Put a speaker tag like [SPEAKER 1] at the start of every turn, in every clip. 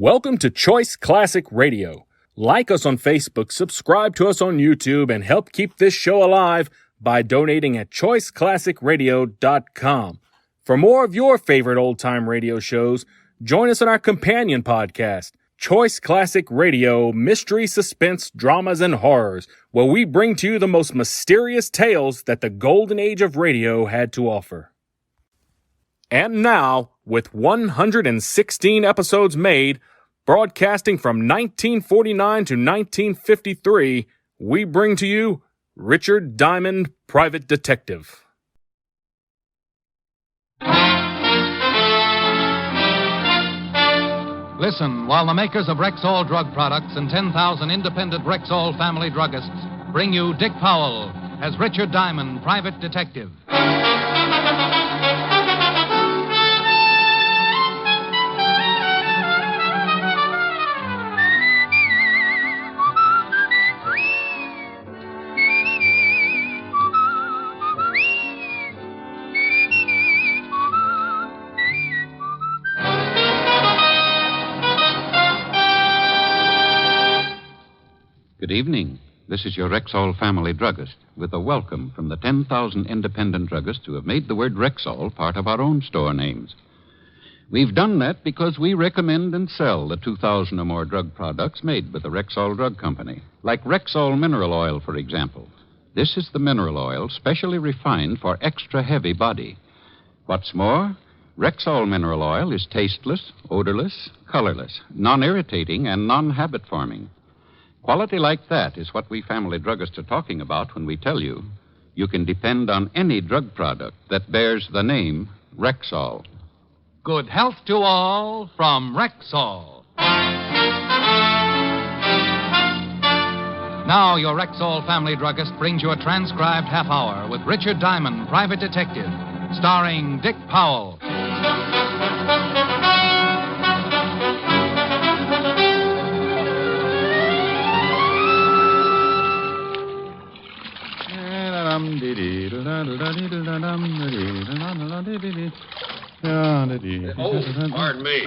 [SPEAKER 1] Welcome to Choice Classic Radio. Like us on Facebook, subscribe to us on YouTube, and help keep this show alive by donating at choiceclassicradio.com. For more of your favorite old-time radio shows, join us on our companion podcast, Choice Classic Radio, Mystery, Suspense, Dramas, and Horrors, where we bring to you the most mysterious tales that the golden age of radio had to offer. And now, with 116 episodes made, broadcasting from 1949 to 1953, we bring to you Richard Diamond, Private Detective.
[SPEAKER 2] Listen while the makers of Rexall drug products and 10,000 independent Rexall family druggists bring you Dick Powell as Richard Diamond, Private Detective.
[SPEAKER 3] Good evening. This is your Rexall family druggist with a welcome from the 10,000 independent druggists who have made the word Rexall part of our own store names. We've done that because we recommend and sell the 2,000 or more drug products made with the Rexall Drug Company, like Rexall Mineral Oil, for example. This is the mineral oil specially refined for extra heavy body. What's more, Rexall Mineral Oil is tasteless, odorless, colorless, non-irritating, and non-habit-forming. Quality like that is what we family druggists are talking about when we tell you you can depend on any drug product that bears the name Rexall.
[SPEAKER 2] Good health to all from Rexall. Now your Rexall family druggist brings you a transcribed half hour with Richard Diamond, Private Detective, starring Dick Powell.
[SPEAKER 4] Oh, pardon me.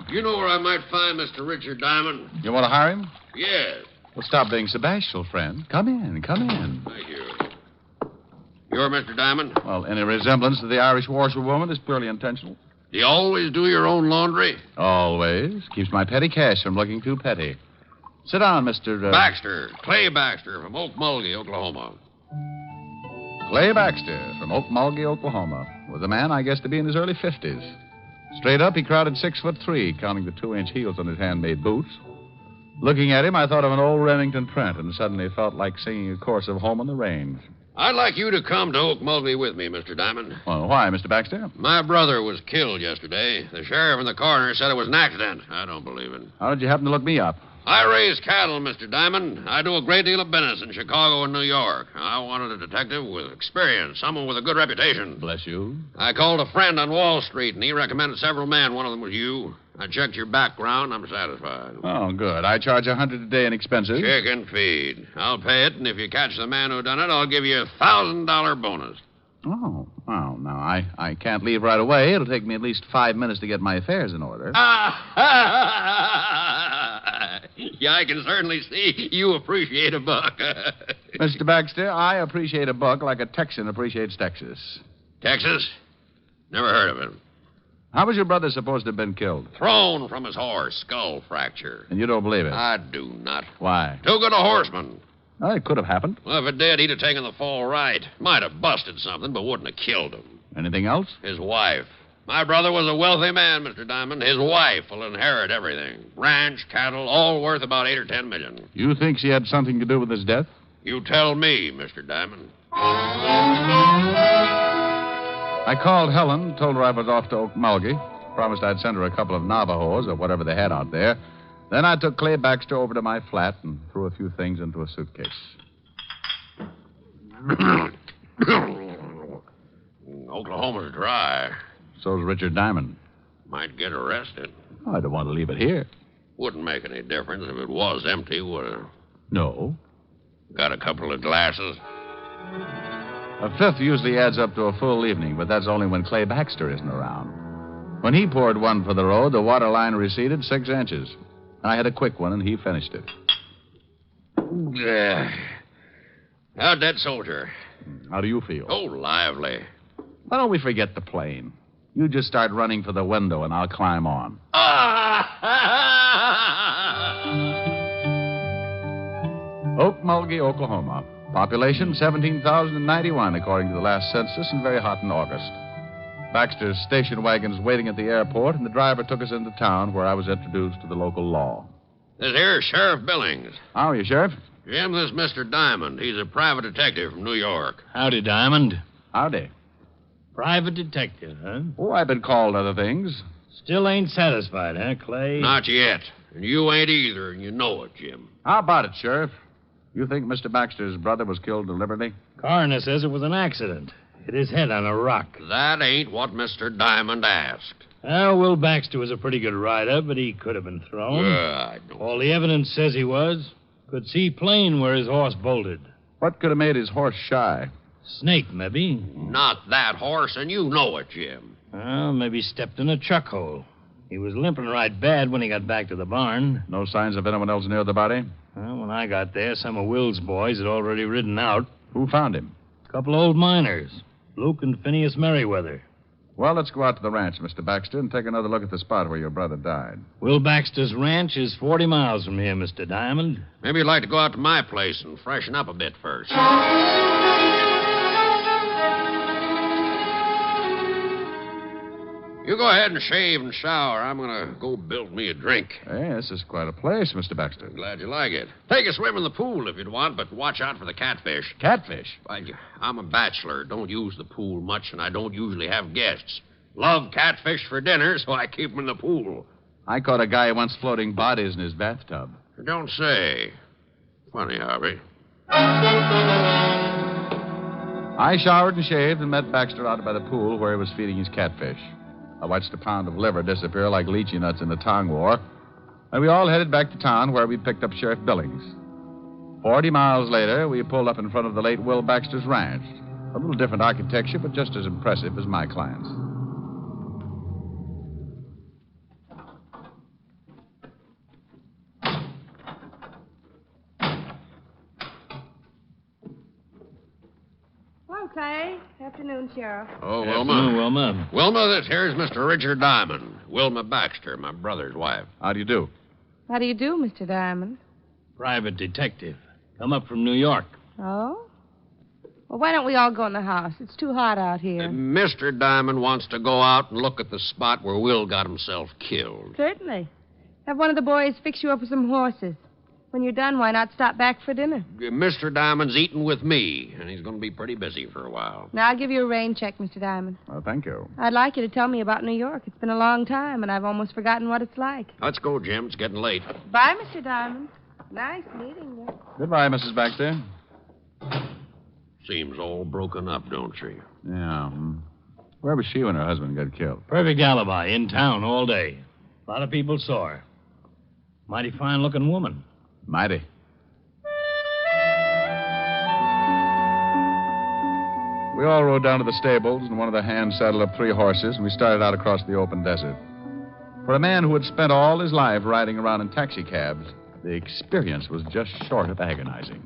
[SPEAKER 4] You know where I might find Mr. Richard Diamond?
[SPEAKER 5] You want to hire him?
[SPEAKER 4] Yes.
[SPEAKER 5] Well, stop being so bashful, friend. Come in.
[SPEAKER 4] Thank you. You're Mr. Diamond?
[SPEAKER 5] Well, any resemblance to the Irish washerwoman is purely intentional.
[SPEAKER 4] Do you always do your own laundry?
[SPEAKER 5] Always. Keeps my petty cash from looking too petty. Sit down, Mr.
[SPEAKER 4] Baxter. Clay Baxter from Okmulgee, Oklahoma.
[SPEAKER 5] Clay Baxter from Okmulgee, Oklahoma. Was a man, I guess, to be in his early 50s. Straight up, he crowded 6'3", counting the 2-inch heels on his handmade boots. Looking at him, I thought of an old Remington print and suddenly felt like singing a chorus of Home on the Range.
[SPEAKER 4] I'd like you to come to Okmulgee with me, Mr. Diamond.
[SPEAKER 5] Well, why, Mr. Baxter?
[SPEAKER 4] My brother was killed yesterday. The sheriff and the coroner said it was an accident. I don't believe it.
[SPEAKER 5] How did you happen to look me up?
[SPEAKER 4] I raise cattle, Mr. Diamond. I do a great deal of business in Chicago and New York. I wanted a detective with experience, someone with a good reputation.
[SPEAKER 5] Bless you.
[SPEAKER 4] I called a friend on Wall Street, and he recommended several men. One of them was you. I checked your background. I'm satisfied.
[SPEAKER 5] Oh, good. I charge $100 a day in expenses.
[SPEAKER 4] Chicken feed. I'll pay it, and if you catch the man who done it, I'll give you a $1,000 bonus.
[SPEAKER 5] Oh, well, now, I can't leave right away. It'll take me at least 5 minutes to get my affairs in order.
[SPEAKER 4] Yeah, I can certainly see you appreciate a buck.
[SPEAKER 5] Mr. Baxter, I appreciate a buck like a Texan appreciates Texas.
[SPEAKER 4] Texas? Never heard of it.
[SPEAKER 5] How was your brother supposed to have been killed?
[SPEAKER 4] Thrown from his horse, skull fracture.
[SPEAKER 5] And you don't believe it?
[SPEAKER 4] I do not.
[SPEAKER 5] Why?
[SPEAKER 4] Too good a horseman.
[SPEAKER 5] Well, it could have happened.
[SPEAKER 4] Well, if it did, he'd have taken the fall right. Might have busted something, but wouldn't have killed him.
[SPEAKER 5] Anything else?
[SPEAKER 4] His wife. My brother was a wealthy man, Mr. Diamond. His wife will inherit everything. Ranch, cattle, all worth about $8 or $10 million.
[SPEAKER 5] You think she had something to do with his death?
[SPEAKER 4] You tell me, Mr. Diamond.
[SPEAKER 5] I called Helen, told her I was off to Okmulgee, promised I'd send her a couple of Navajos or whatever they had out there. Then I took Clay Baxter over to my flat and threw a few things into a suitcase.
[SPEAKER 4] Oklahoma's dry.
[SPEAKER 5] So's Richard Diamond.
[SPEAKER 4] Might get arrested.
[SPEAKER 5] I don't want to leave it here.
[SPEAKER 4] Wouldn't make any difference if it was empty, would it?
[SPEAKER 5] No.
[SPEAKER 4] Got a couple of glasses?
[SPEAKER 5] A fifth usually adds up to a full evening, but that's only when Clay Baxter isn't around. When he poured one for the road, the water line receded 6 inches. I had a quick one, and he finished it.
[SPEAKER 4] How'd that soldier?
[SPEAKER 5] How do you feel?
[SPEAKER 4] Oh, lively.
[SPEAKER 5] Why don't we forget the plane? You just start running for the window, and I'll climb on. Oak Mulgee, Oklahoma. Population 17,091, according to the last census, and very hot in August. Baxter's station wagon's waiting at the airport, and the driver took us into town where I was introduced to the local law.
[SPEAKER 4] This here's Sheriff Billings.
[SPEAKER 5] How are you, Sheriff?
[SPEAKER 4] Jim, this is Mr. Diamond. He's a private detective from New York.
[SPEAKER 6] Howdy, Diamond.
[SPEAKER 5] Howdy.
[SPEAKER 6] Private detective, huh?
[SPEAKER 5] Oh, I've been called other things.
[SPEAKER 6] Still ain't satisfied, huh, Clay?
[SPEAKER 4] Not yet. And you ain't either, and you know it, Jim.
[SPEAKER 5] How about it, Sheriff? You think Mr. Baxter's brother was killed deliberately?
[SPEAKER 6] Coroner says it was an accident. Hit his head on a rock.
[SPEAKER 4] That ain't what Mr. Diamond asked.
[SPEAKER 6] Well, Will Baxter was a pretty good rider, but he could have been thrown.
[SPEAKER 4] I don't...
[SPEAKER 6] All the evidence says he was. Could see plain where his horse bolted.
[SPEAKER 5] What could have made his horse shy?
[SPEAKER 6] Snake, maybe.
[SPEAKER 4] Not that horse, and you know it, Jim.
[SPEAKER 6] Well, maybe stepped in a chuck hole. He was limping right bad when he got back to the barn.
[SPEAKER 5] No signs of anyone else near the body?
[SPEAKER 6] Well, when I got there, some of Will's boys had already ridden out.
[SPEAKER 5] Who found him?
[SPEAKER 6] A couple old miners, Luke and Phineas Merriweather.
[SPEAKER 5] Well, let's go out to the ranch, Mr. Baxter, and take another look at the spot where your brother died.
[SPEAKER 6] Will Baxter's ranch is 40 miles from here, Mr. Diamond.
[SPEAKER 4] Maybe you'd like to go out to my place and freshen up a bit first. You go ahead and shave and shower. I'm going to go build me a drink.
[SPEAKER 5] Hey, this is quite a place, Mr. Baxter.
[SPEAKER 4] Glad you like it. Take a swim in the pool if you'd want, but watch out for the catfish.
[SPEAKER 5] Catfish?
[SPEAKER 4] I'm a bachelor. Don't use the pool much, and I don't usually have guests. Love catfish for dinner, so I keep them in the pool.
[SPEAKER 5] I caught a guy once floating bodies in his bathtub.
[SPEAKER 4] Don't say. Funny hobby.
[SPEAKER 5] I showered and shaved and met Baxter out by the pool where he was feeding his catfish. I watched a pound of liver disappear like lychee nuts in the Tong War, and we all headed back to town where we picked up Sheriff Billings. 40 miles later, we pulled up in front of the late Will Baxter's ranch. A little different architecture, but just as impressive as my client's.
[SPEAKER 7] Clay. Afternoon, Sheriff.
[SPEAKER 4] Oh,
[SPEAKER 6] Afternoon,
[SPEAKER 4] Wilma.
[SPEAKER 6] Wilma.
[SPEAKER 4] Wilma, this here's Mr. Richard Diamond. Wilma Baxter, my brother's wife.
[SPEAKER 5] How do you do?
[SPEAKER 7] How do you do, Mr. Diamond?
[SPEAKER 6] Private detective. Come up from New York.
[SPEAKER 7] Oh? Well, why don't we all go in the house? It's too hot out here.
[SPEAKER 4] Mr. Diamond wants to go out and look at the spot where Will got himself killed.
[SPEAKER 7] Certainly. Have one of the boys fix you up with some horses. When you're done, why not stop back for dinner?
[SPEAKER 4] Mr. Diamond's eating with me, and he's going to be pretty busy for a while.
[SPEAKER 7] Now, I'll give you a rain check, Mr. Diamond.
[SPEAKER 5] Well, thank you.
[SPEAKER 7] I'd like you to tell me about New York. It's been a long time, and I've almost forgotten what it's like.
[SPEAKER 4] Let's go, Jim. It's getting late.
[SPEAKER 7] Bye, Mr. Diamond. Nice meeting you.
[SPEAKER 5] Goodbye, Mrs. Baxter.
[SPEAKER 4] Seems all broken up, don't she?
[SPEAKER 5] Yeah. Where was she when her husband got killed?
[SPEAKER 6] Perfect alibi. In town all day. A lot of people saw her. Mighty fine-looking woman.
[SPEAKER 5] Mighty. We all rode down to the stables, and one of the hands saddled up 3 horses, and we started out across the open desert. For a man who had spent all his life riding around in taxicabs, the experience was just short of agonizing.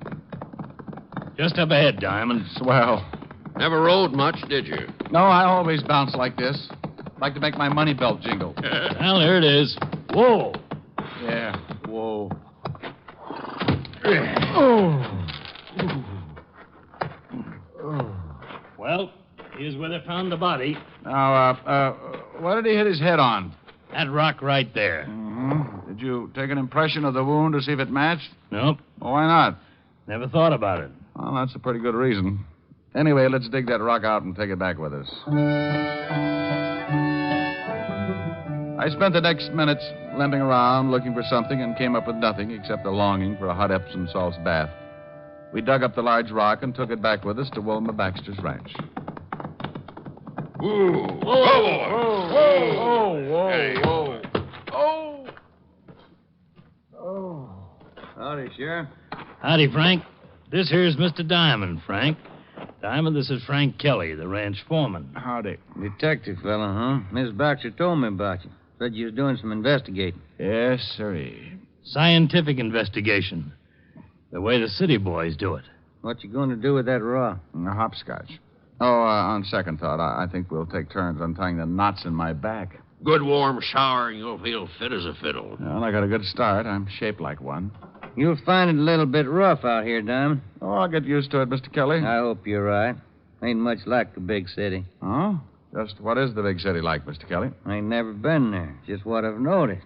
[SPEAKER 6] Just up ahead, Diamond.
[SPEAKER 5] Swell.
[SPEAKER 4] Never rode much, did you?
[SPEAKER 5] No, I always bounce like this. Like to make my money belt jingle.
[SPEAKER 6] Well, here it is. Whoa.
[SPEAKER 5] Yeah, whoa.
[SPEAKER 6] Well, here's where they found the body.
[SPEAKER 5] Now, what did he hit his head on?
[SPEAKER 6] That rock right there.
[SPEAKER 5] Mm-hmm. Did you take an impression of the wound to see if it matched?
[SPEAKER 6] Nope.
[SPEAKER 5] Well, why not?
[SPEAKER 6] Never thought about it.
[SPEAKER 5] Well, that's a pretty good reason. Anyway, let's dig that rock out and take it back with us. I spent the next minutes limping around looking for something and came up with nothing except a longing for a hot Epsom salts bath. We dug up the large rock and took it back with us to Wilma Baxter's ranch.
[SPEAKER 4] Whoa!
[SPEAKER 5] Howdy, Sheriff.
[SPEAKER 6] Howdy, Frank. This here's Mr. Diamond, Frank. Diamond, this is Frank Kelly, the ranch foreman.
[SPEAKER 5] Howdy.
[SPEAKER 8] Detective fella, huh? Miss Baxter told me about you. Said you was doing some investigating.
[SPEAKER 5] Yes, sirree.
[SPEAKER 6] Scientific investigation. The way the city boys do it.
[SPEAKER 8] What you going to do with that raw?
[SPEAKER 5] Hopscotch. Oh, on second thought, I think we'll take turns untying the knots in my back.
[SPEAKER 4] Good warm shower, and you'll feel fit as a fiddle.
[SPEAKER 5] Well, I got a good start. I'm shaped like one.
[SPEAKER 8] You'll find it a little bit rough out here, Diamond.
[SPEAKER 5] Oh, I'll get used to it, Mr. Kelly.
[SPEAKER 8] I hope you're right. Ain't much like the big city.
[SPEAKER 5] Oh? Just what is the big city like, Mr. Kelly?
[SPEAKER 8] I ain't never been there. Just what I've noticed.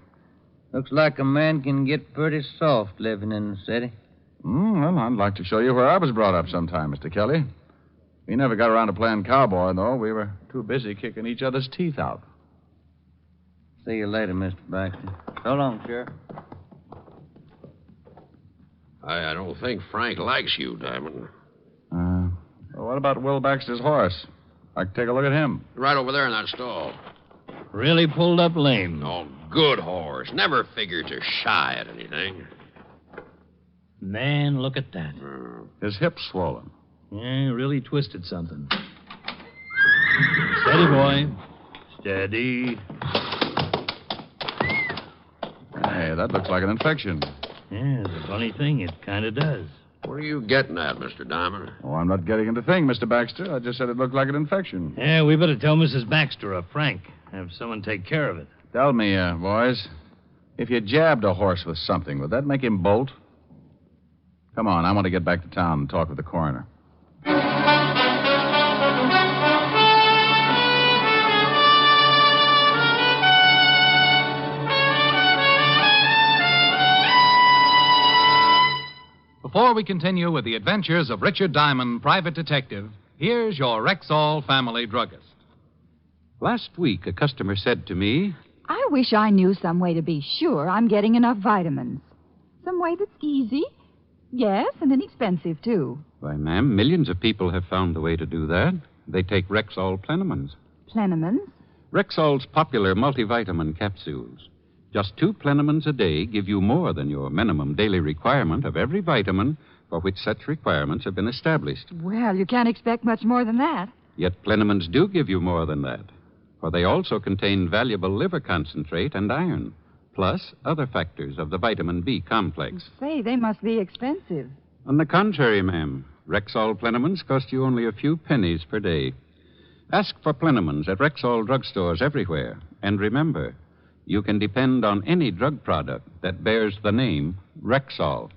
[SPEAKER 8] Looks like a man can get pretty soft living in the city.
[SPEAKER 5] Well, I'd like to show you where I was brought up sometime, Mr. Kelly. We never got around to playing cowboy, though. We were too busy kicking each other's teeth out.
[SPEAKER 8] See you later, Mr. Baxter. So long, Sheriff.
[SPEAKER 4] I don't think Frank likes you, Diamond.
[SPEAKER 5] Well, what about Will Baxter's horse? I can take a look at him.
[SPEAKER 4] Right over there in that stall.
[SPEAKER 6] Really pulled up lame.
[SPEAKER 4] Oh, good horse. Never figured to shy at anything.
[SPEAKER 6] Man, look at that.
[SPEAKER 5] His hip's swollen.
[SPEAKER 6] Yeah, really twisted something. Steady, boy. Steady.
[SPEAKER 5] Hey, that looks like an infection.
[SPEAKER 6] Yeah, it's a funny thing. It kind of does.
[SPEAKER 4] What are you getting at, Mr. Diamond?
[SPEAKER 5] Oh, I'm not getting into thing, Mr. Baxter. I just said it looked like an infection.
[SPEAKER 6] Yeah, we better tell Mrs. Baxter or Frank. Have someone take care of it.
[SPEAKER 5] Tell me, boys, if you jabbed a horse with something, would that make him bolt? Come on, I want to get back to town and talk with the coroner.
[SPEAKER 2] Before we continue with the adventures of Richard Diamond, private detective, here's your Rexall family druggist.
[SPEAKER 3] Last week, a customer said to me,
[SPEAKER 9] I wish I knew some way to be sure I'm getting enough vitamins. Some way that's easy, yes, and inexpensive, too.
[SPEAKER 3] "Why, ma'am, millions of people have found the way to do that. They take Rexall Plenamins.
[SPEAKER 9] Plenamins?
[SPEAKER 3] Rexall's popular multivitamin capsules. Just 2 Plenamins a day give you more than your minimum daily requirement of every vitamin for which such requirements have been established.
[SPEAKER 9] Well, you can't expect much more than that.
[SPEAKER 3] Yet Plenamins do give you more than that, for they also contain valuable liver concentrate and iron, plus other factors of the vitamin B complex.
[SPEAKER 9] Say, they must be expensive.
[SPEAKER 3] On the contrary, ma'am, Rexall Plenamins cost you only a few pennies per day. Ask for Plenamins at Rexall drugstores everywhere, and remember, you can depend on any drug product that bears the name Rexall.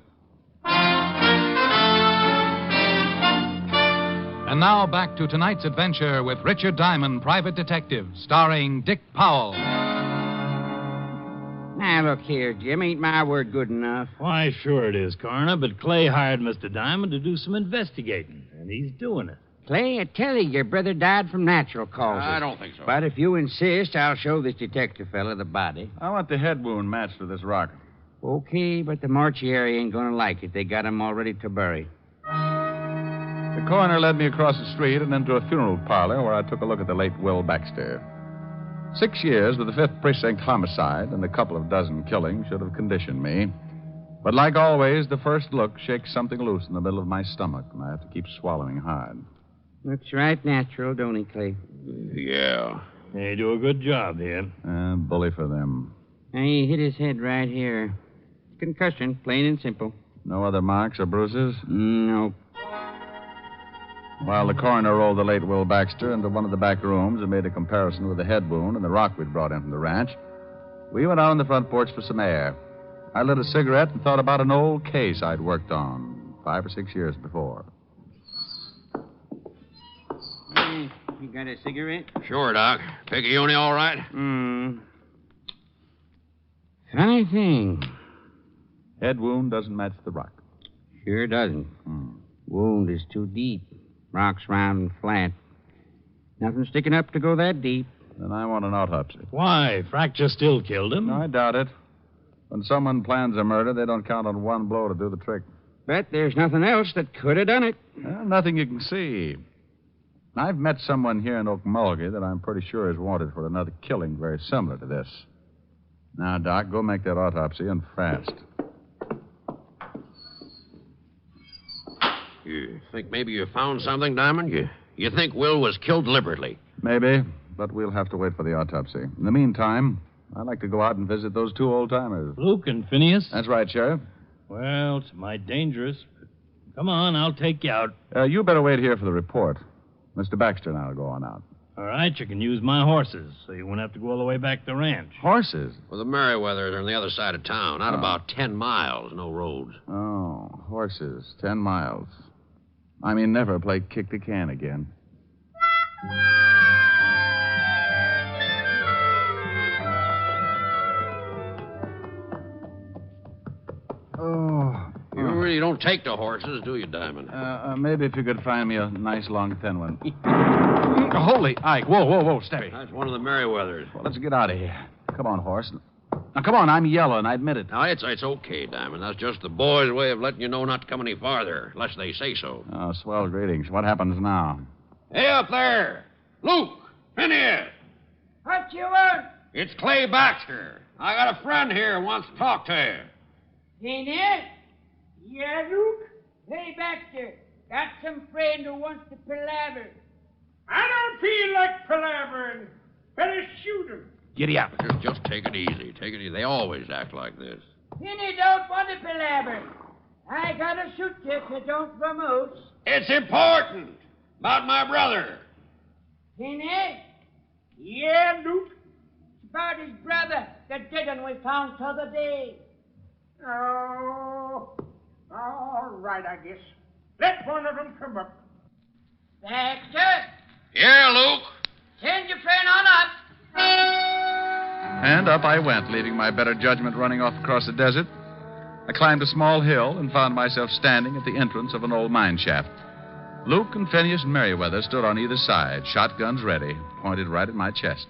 [SPEAKER 2] And now back to tonight's adventure with Richard Diamond, private detective, starring Dick Powell.
[SPEAKER 10] Now, look here, Jim. Ain't my word good enough?
[SPEAKER 6] Why, sure it is, Coroner, but Clay hired Mr. Diamond to do some investigating, and he's doing it.
[SPEAKER 10] Clay, I tell you, your brother died from natural causes.
[SPEAKER 4] I don't think so.
[SPEAKER 10] But if you insist, I'll show this detective fella the body.
[SPEAKER 5] I want the head wound matched with this rock.
[SPEAKER 10] Okay, but the mortuary ain't gonna like it. They got him all ready to bury.
[SPEAKER 5] The coroner led me across the street and into a funeral parlor where I took a look at the late Will Baxter. 6 years with the 5th Precinct homicide and a couple of dozen killings should have conditioned me. But like always, the first look shakes something loose in the middle of my stomach, and I have to keep swallowing hard.
[SPEAKER 10] Looks right natural, don't he, Clay?
[SPEAKER 4] Yeah.
[SPEAKER 6] They do a good job here.
[SPEAKER 5] Bully for them.
[SPEAKER 10] He hit his head right here. Concussion, plain and simple.
[SPEAKER 5] No other marks or bruises?
[SPEAKER 10] No.
[SPEAKER 5] While the coroner rolled the late Will Baxter into one of the back rooms and made a comparison with the head wound and the rock we'd brought in from the ranch, we went out on the front porch for some air. I lit a cigarette and thought about an old case I'd worked on 5 or 6 years before.
[SPEAKER 10] You got a cigarette?
[SPEAKER 4] Sure, Doc. Picayune all right?
[SPEAKER 10] Funny thing.
[SPEAKER 5] Head wound doesn't match the rock.
[SPEAKER 10] Sure doesn't. Wound is too deep. Rock's round and flat. Nothing sticking up to go that deep.
[SPEAKER 5] Then I want an autopsy.
[SPEAKER 6] Why? Fracture still killed him.
[SPEAKER 5] No, I doubt it. When someone plans a murder, they don't count on one blow to do the trick.
[SPEAKER 10] But there's nothing else that could have done it.
[SPEAKER 5] Well, nothing you can see. I've met someone here in Okmulgee that I'm pretty sure is wanted for another killing very similar to this. Now, Doc, go make that autopsy and fast.
[SPEAKER 4] You think maybe you found something, Diamond? You think Will was killed deliberately?
[SPEAKER 5] Maybe, but we'll have to wait for the autopsy. In the meantime, I'd like to go out and visit those two old-timers.
[SPEAKER 6] Luke and Phineas?
[SPEAKER 5] That's right, Sheriff.
[SPEAKER 6] Well, it's mighty dangerous. Come on, I'll take you out.
[SPEAKER 5] You better wait here for the report. Mr. Baxter and I will go on out.
[SPEAKER 6] All right, you can use my horses, so you won't have to go all the way back to the ranch.
[SPEAKER 5] Horses?
[SPEAKER 4] Well, the Merriweathers are on the other side of town, out about 10 miles, no roads.
[SPEAKER 5] Oh, horses. 10 miles. I mean, never play kick the can again.
[SPEAKER 4] You really don't take to horses, do you, Diamond?
[SPEAKER 5] Maybe if you could find me a nice long thin one. Holy Ike. Whoa, steady.
[SPEAKER 4] That's one of the Merriweathers.
[SPEAKER 5] Well, let's get out of here. Come on, horse. Now, come on, I'm yelling, I admit it.
[SPEAKER 4] Now, it's okay, Diamond. That's just the boys' way of letting you know not to come any farther, unless they say so.
[SPEAKER 5] Oh, swell greetings. What happens now?
[SPEAKER 4] Hey, up there! Luke! Phineas!
[SPEAKER 11] What you want?
[SPEAKER 4] It's Clay Baxter. I got a friend here who wants to talk to you.
[SPEAKER 11] Phineas? Yeah, Luke? Hey, Baxter. Got some friend who wants to palaver. I don't feel like palavering. Better shoot him.
[SPEAKER 5] Giddy up.
[SPEAKER 4] Just take it easy. Take it easy. They always act like this.
[SPEAKER 11] Phineas don't want to palaver. I gotta shoot you if you don't promote.
[SPEAKER 4] It's important. About my brother.
[SPEAKER 11] Phineas? Yeah, Luke? It's about his brother, the dead one we found t'other day. Oh, all right, I guess. Let one of them come up. Baxter?
[SPEAKER 4] Yeah, Luke?
[SPEAKER 11] Send your friend on up.
[SPEAKER 5] And up I went, leaving my better judgment running off across the desert. I climbed a small hill and found myself standing at the entrance of an old mine shaft. Luke and Phineas and Merriweather stood on either side, shotguns ready, pointed right at my chest.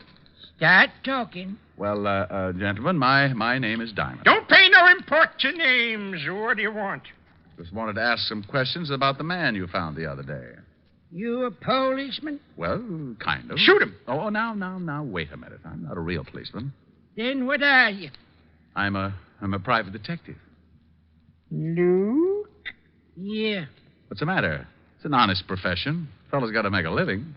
[SPEAKER 11] Start talking.
[SPEAKER 5] Well, gentlemen, my name is Diamond.
[SPEAKER 11] Don't pay no import to names. What do you want?
[SPEAKER 5] Just wanted to ask some questions about the man you found the other day.
[SPEAKER 11] You a policeman?
[SPEAKER 5] Well, kind of.
[SPEAKER 11] Shoot him.
[SPEAKER 5] Oh, now, wait a minute. I'm not a real policeman.
[SPEAKER 11] Then what are you?
[SPEAKER 5] I'm a private detective.
[SPEAKER 11] Luke? Yeah.
[SPEAKER 5] What's the matter? It's an honest profession. Fellow's got to make a living.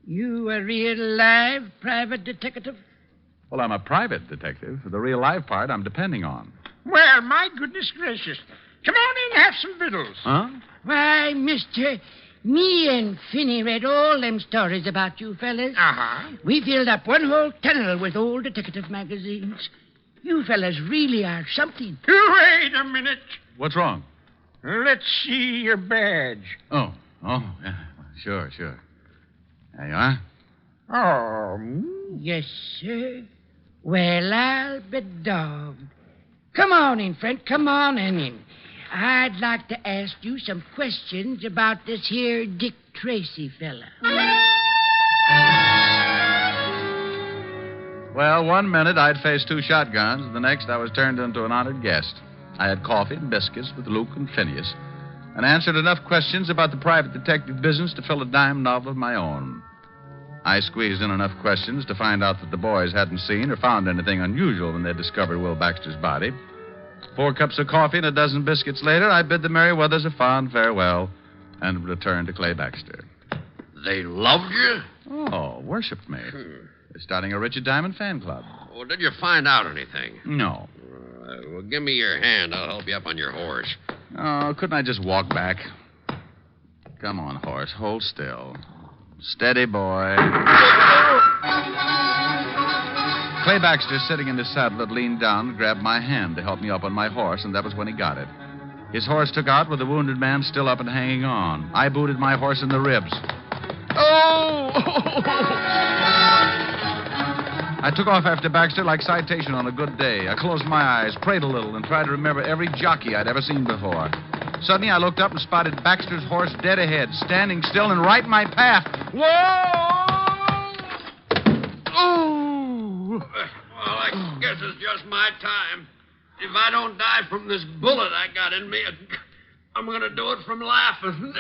[SPEAKER 11] You a real live private detective?
[SPEAKER 5] Well, I'm a private detective. The real live part I'm depending on.
[SPEAKER 11] Well, my goodness gracious. Come on in, have some victuals.
[SPEAKER 5] Huh?
[SPEAKER 11] Why, mister, me and Finney read all them stories about you fellas.
[SPEAKER 12] Uh-huh.
[SPEAKER 11] We filled up one whole tunnel with old detective magazines. You fellas really are something.
[SPEAKER 12] Wait a minute.
[SPEAKER 5] What's wrong?
[SPEAKER 12] Let's see your badge.
[SPEAKER 5] Oh, yeah. Sure. There you are.
[SPEAKER 12] Oh.
[SPEAKER 11] Yes, sir. Well, I'll be dogged. Come on in, friend. Come on in. I'd like to ask you some questions about this here Dick Tracy fella.
[SPEAKER 5] Well, 1 minute I'd faced 2 shotguns, the next I was turned into an honored guest. I had coffee and biscuits with Luke and Phineas, and answered enough questions about the private detective business to fill a dime novel of my own. I squeezed in enough questions to find out that the boys hadn't seen or found anything unusual when they discovered Will Baxter's body. 4 cups of coffee and a dozen biscuits later, I bid the Merriweathers a fond farewell and returned to Clay Baxter.
[SPEAKER 4] They loved you?
[SPEAKER 5] Oh, worshipped me. They're starting a Richard Diamond fan club.
[SPEAKER 4] Well, did you find out anything?
[SPEAKER 5] No.
[SPEAKER 4] Well, give me your hand. I'll help you up on your horse.
[SPEAKER 5] Oh, couldn't I just walk back? Come on, horse. Hold still. Steady, boy. Clay Baxter, sitting in his saddle, had leaned down and grabbed my hand to help me up on my horse, and that was when he got it. His horse took out with the wounded man still up and hanging on. I booted my horse in the ribs. Oh! I took off after Baxter like citation on a good day. I closed my eyes, prayed a little, and tried to remember every jockey I'd ever seen before. Suddenly, I looked up and spotted Baxter's horse dead ahead, standing still and right in my path. Whoa! Oh!
[SPEAKER 4] Well, I guess it's just my time. If I don't die from this bullet I got in me, I'm going to do it from laughing.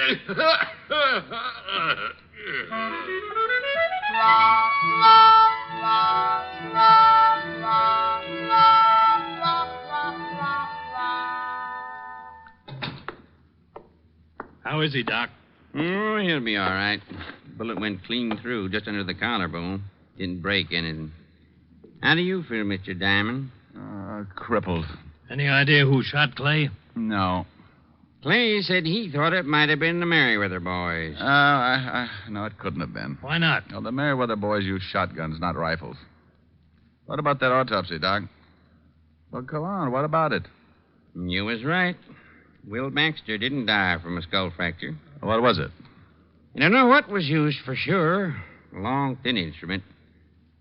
[SPEAKER 6] How is he, Doc?
[SPEAKER 10] Oh, he'll be all right. Bullet went clean through, just under the collarbone. Didn't break anything. How do you feel, Mr. Diamond?
[SPEAKER 5] Crippled.
[SPEAKER 6] Any idea who shot Clay?
[SPEAKER 5] No.
[SPEAKER 10] Clay said he thought it might have been the Merriweather boys.
[SPEAKER 5] No, it couldn't have been.
[SPEAKER 6] Why not?
[SPEAKER 5] No, the Merriweather boys use shotguns, not rifles. What about that autopsy, Doc? Well, go on. What about it?
[SPEAKER 10] You was right. Will Baxter didn't die from a skull fracture.
[SPEAKER 5] What was it?
[SPEAKER 10] You don't know what was used for sure. A long, thin instrument.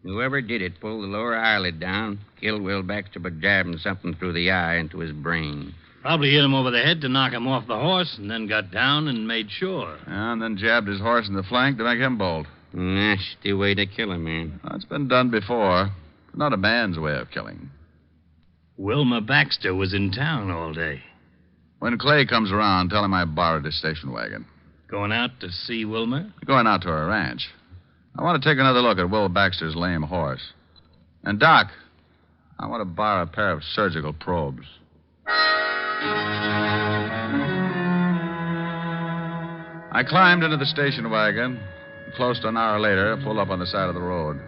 [SPEAKER 10] Whoever did it pulled the lower eyelid down, killed Will Baxter by jabbing something through the eye into his brain.
[SPEAKER 6] Probably hit him over the head to knock him off the horse, and then got down and made sure.
[SPEAKER 5] And then jabbed his horse in the flank to make him bolt.
[SPEAKER 10] Nasty way to kill a man.
[SPEAKER 5] That's been done before. Not a man's way of killing.
[SPEAKER 6] Wilma Baxter was in town all day.
[SPEAKER 5] When Clay comes around, tell him I borrowed his station wagon.
[SPEAKER 6] Going out to see Wilma?
[SPEAKER 5] Going out to her ranch. I want to take another look at Will Baxter's lame horse. And, Doc, I want to borrow a pair of surgical probes. I climbed into the station wagon. Close to an hour later, I pulled up on the side of the road.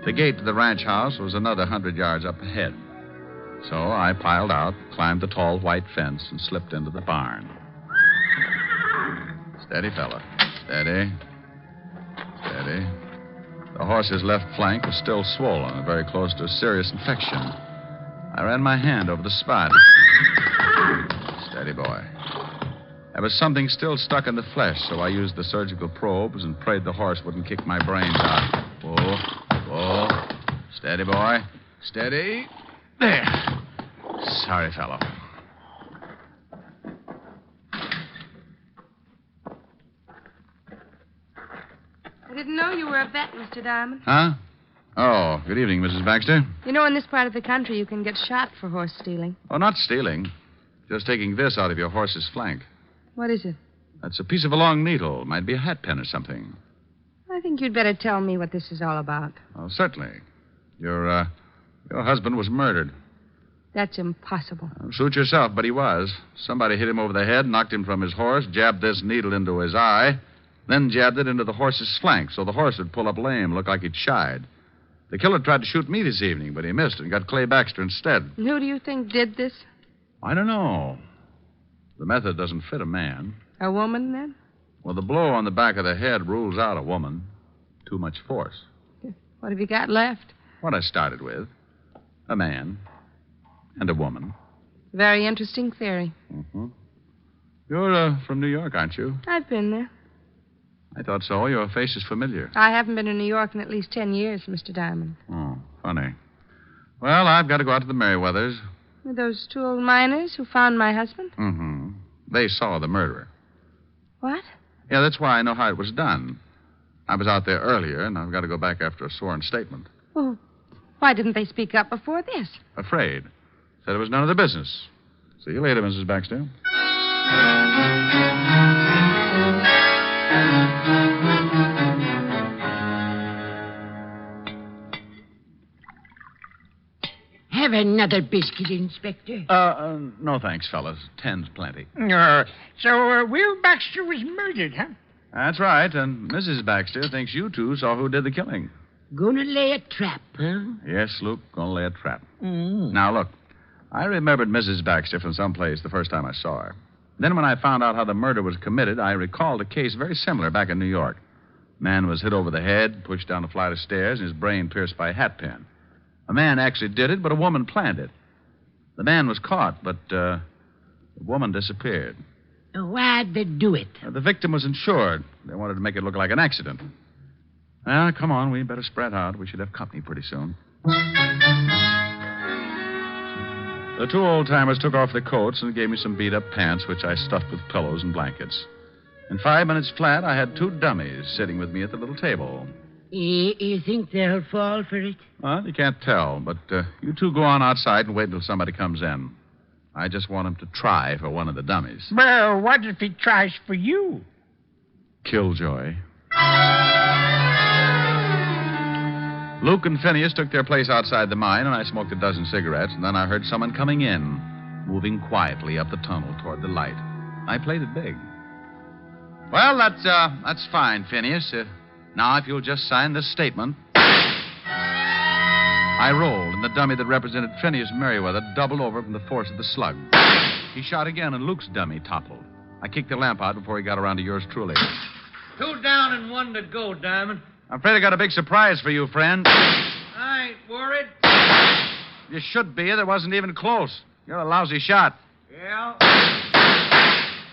[SPEAKER 5] The gate to the ranch house was another 100 yards up ahead. So I piled out, climbed the tall white fence, and slipped into the barn. Steady, fella. Steady. Steady. The horse's left flank was still swollen and very close to a serious infection. I ran my hand over the spot. Steady, boy. There was something still stuck in the flesh, so I used the surgical probes and prayed the horse wouldn't kick my brains out. Whoa. Steady, boy. Steady. There. Sorry, fellow.
[SPEAKER 7] I didn't know you were a vet, Mr. Diamond.
[SPEAKER 5] Huh? Oh, good evening, Mrs. Baxter.
[SPEAKER 7] You know, in this part of the country, you can get shot for horse stealing.
[SPEAKER 5] Oh, not stealing. Just taking this out of your horse's flank.
[SPEAKER 7] What is it?
[SPEAKER 5] That's a piece of a long needle. Might be a hat pin or something.
[SPEAKER 7] I think you'd better tell me what this is all about.
[SPEAKER 5] Oh, certainly. Your husband was murdered.
[SPEAKER 7] That's impossible.
[SPEAKER 5] Suit yourself, but he was. Somebody hit him over the head, knocked him from his horse, jabbed this needle into his eye, then jabbed it into the horse's flank so the horse would pull up lame, look like he'd shied. The killer tried to shoot me this evening, but he missed and got Clay Baxter instead.
[SPEAKER 7] And who do you think did this?
[SPEAKER 5] I don't know. The method doesn't fit a man.
[SPEAKER 7] A woman, then?
[SPEAKER 5] Well, the blow on the back of the head rules out a woman. Too much force.
[SPEAKER 7] What have you got left?
[SPEAKER 5] What I started with. A man. And a woman.
[SPEAKER 7] Very interesting theory.
[SPEAKER 5] Mm-hmm. You're from New York, aren't you?
[SPEAKER 7] I've been there.
[SPEAKER 5] I thought so. Your face is familiar.
[SPEAKER 7] I haven't been in New York in at least 10 years, Mr. Diamond.
[SPEAKER 5] Oh, funny. Well, I've got to go out to the Merriweathers.
[SPEAKER 7] With those two old miners who found my husband?
[SPEAKER 5] Mm-hmm. They saw the murderer.
[SPEAKER 7] What?
[SPEAKER 5] Yeah, that's why I know how it was done. I was out there earlier, and I've got to go back after a sworn statement.
[SPEAKER 7] Well, why didn't they speak up before this?
[SPEAKER 5] Afraid. Said it was none of their business. See you later, Mrs. Baxter.
[SPEAKER 11] Have another biscuit, Inspector.
[SPEAKER 5] No thanks, fellas. 10's plenty.
[SPEAKER 12] So Will Baxter was murdered, huh?
[SPEAKER 5] That's right, and Mrs. Baxter thinks you two saw who did the killing.
[SPEAKER 11] Gonna lay a trap, huh?
[SPEAKER 5] Yes, Luke, gonna lay a trap. Now, look, I remembered Mrs. Baxter from someplace the first time I saw her. Then when I found out how the murder was committed, I recalled a case very similar back in New York. Man was hit over the head, pushed down a flight of stairs, and his brain pierced by a hat pin. A man actually did it, but a woman planned it. The man was caught, but the woman disappeared.
[SPEAKER 11] Why'd they do it?
[SPEAKER 5] The victim was insured. They wanted to make it look like an accident. Well, come on, we better spread out. We should have company pretty soon. The two old-timers took off their coats and gave me some beat-up pants, which I stuffed with pillows and blankets. In 5 minutes flat, I had two dummies sitting with me at the little table.
[SPEAKER 11] You think they'll fall for it?
[SPEAKER 5] Well, you can't tell, but you two go on outside and wait until somebody comes in. I just want him to try for one of the dummies.
[SPEAKER 12] Well, what if he tries for you?
[SPEAKER 5] Killjoy. Luke and Phineas took their place outside the mine, and I smoked a dozen cigarettes, and then I heard someone coming in, moving quietly up the tunnel toward the light. I played it big. Well, that's fine, Phineas. Now, if you'll just sign this statement. I rolled, and the dummy that represented Phineas Merriweather doubled over from the force of the slug. He shot again, and Luke's dummy toppled. I kicked the lamp out before he got around to yours truly.
[SPEAKER 8] 2 down and 1 to go, Diamond.
[SPEAKER 5] I'm afraid I got a big surprise for you, friend.
[SPEAKER 8] I ain't worried.
[SPEAKER 5] You should be. There wasn't even close. You're a lousy shot.
[SPEAKER 8] Yeah.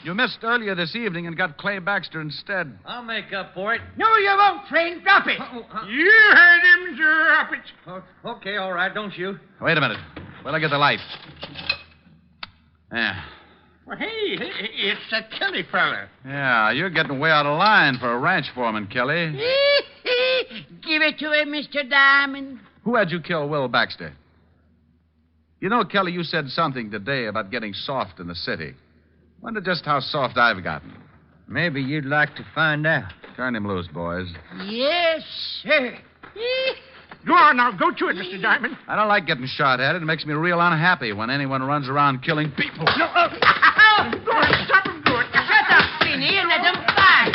[SPEAKER 5] You missed earlier this evening and got Clay Baxter instead.
[SPEAKER 8] I'll make up for it.
[SPEAKER 11] No, you won't, friend. Drop it.
[SPEAKER 12] You heard him, drop it.
[SPEAKER 8] Okay, all right. Don't shoot.
[SPEAKER 5] Wait a minute. Wait, I get the light. Yeah.
[SPEAKER 12] Well, hey, it's that Kelly fella.
[SPEAKER 5] Yeah, you're getting way out of line for a ranch foreman, Kelly.
[SPEAKER 11] Give it to him, Mr. Diamond.
[SPEAKER 5] Who had you kill Will Baxter? You know, Kelly, you said something today about getting soft in the city. Wonder just how soft I've gotten.
[SPEAKER 8] Maybe you'd like to find out.
[SPEAKER 5] Turn him loose, boys.
[SPEAKER 11] Yes, sir.
[SPEAKER 12] Go on now, go to it, Mr. Diamond.
[SPEAKER 5] I don't like getting shot at. It makes me real unhappy when anyone runs around killing people.
[SPEAKER 12] No, go on, stop him, do it.
[SPEAKER 11] Shut up, Finney, and let him fight.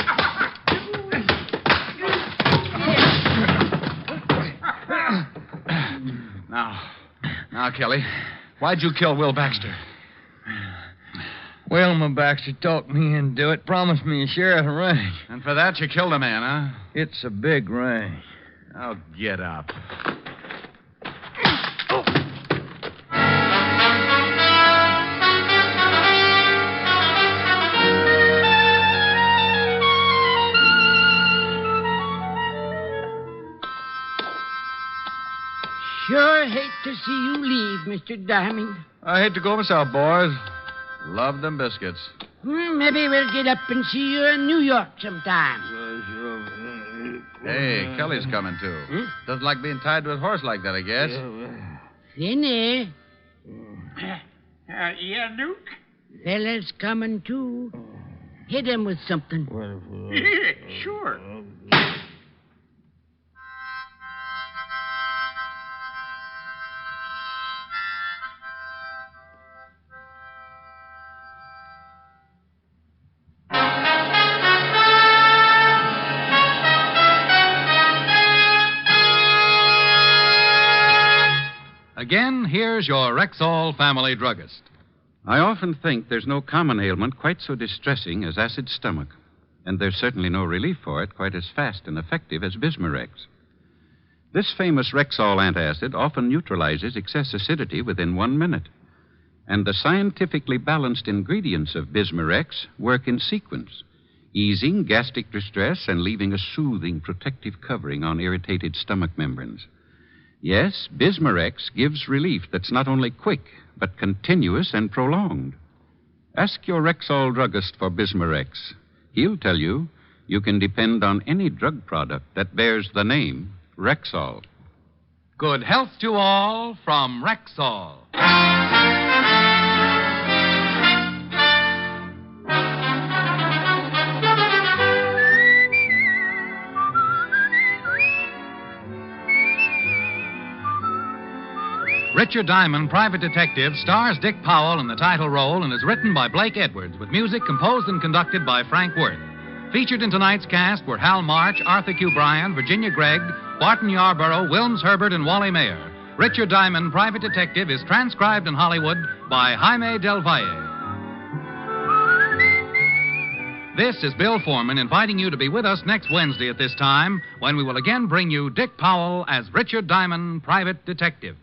[SPEAKER 5] Now, Kelly, why'd you kill Will Baxter?
[SPEAKER 8] Wilma Baxter talked me into it. Promised me a share of the range.
[SPEAKER 5] And for that, you killed a man, huh?
[SPEAKER 8] It's a big range.
[SPEAKER 5] Oh, get up.
[SPEAKER 11] Sure hate to see you leave, Mr. Diamond.
[SPEAKER 5] I hate to go myself, boys. Love them biscuits.
[SPEAKER 11] Maybe we'll get up and see you in New York sometime.
[SPEAKER 5] Hey, Kelly's coming, too. Doesn't like being tied to a horse like that, I guess.
[SPEAKER 11] Finney.
[SPEAKER 12] Yeah, Duke?
[SPEAKER 11] Fella's coming, too. Hit him with something.
[SPEAKER 12] Yeah, sure.
[SPEAKER 2] Again, here's your Rexall family druggist.
[SPEAKER 3] I often think there's no common ailment quite so distressing as acid stomach, and there's certainly no relief for it quite as fast and effective as Bismarex. This famous Rexall antacid often neutralizes excess acidity within 1 minute, and the scientifically balanced ingredients of Bismarex work in sequence, easing gastric distress and leaving a soothing protective covering on irritated stomach membranes. Yes, Bismarex gives relief that's not only quick, but continuous and prolonged. Ask your Rexall druggist for Bismarex. He'll tell you you can depend on any drug product that bears the name Rexall.
[SPEAKER 2] Good health to all from Rexall. Richard Diamond, Private Detective, stars Dick Powell in the title role and is written by Blake Edwards, with music composed and conducted by Frank Worth. Featured in tonight's cast were Hal March, Arthur Q. Bryan, Virginia Gregg, Barton Yarborough, Wilms Herbert, and Wally Mayer. Richard Diamond, Private Detective, is transcribed in Hollywood by Jaime Del Valle. This is Bill Foreman inviting you to be with us next Wednesday at this time when we will again bring you Dick Powell as Richard Diamond, Private Detective.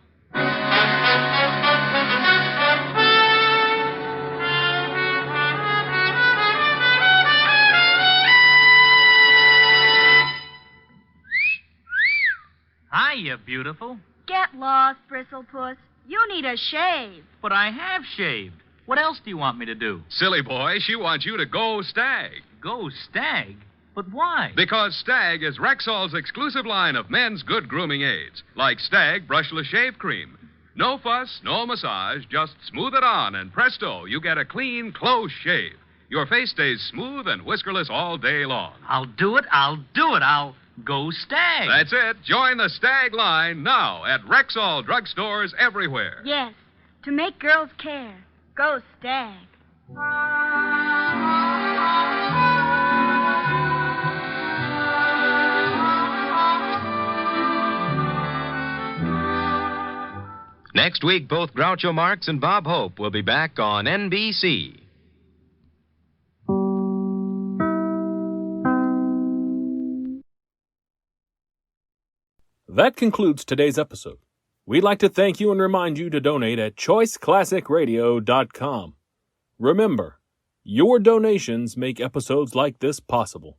[SPEAKER 13] Hiya, beautiful.
[SPEAKER 14] Get lost, Bristlepuss. You need a shave.
[SPEAKER 13] But I have shaved. What else do you want me to do?
[SPEAKER 1] Silly boy, she wants you to go Stag.
[SPEAKER 13] Go Stag? But why?
[SPEAKER 1] Because Stag is Rexall's exclusive line of men's good grooming aids, like Stag Brushless Shave Cream. No fuss, no massage, just smooth it on, and presto, you get a clean, close shave. Your face stays smooth and whiskerless all day long.
[SPEAKER 13] I'll do it. I'll go Stag.
[SPEAKER 1] That's it. Join the Stag line now at Rexall drugstores everywhere.
[SPEAKER 14] Yes, to make girls care. Go Stag.
[SPEAKER 15] Next week, both Groucho Marx and Bob Hope will be back on NBC.
[SPEAKER 1] That concludes today's episode. We'd like to thank you and remind you to donate at choiceclassicradio.com. Remember, your donations make episodes like this possible.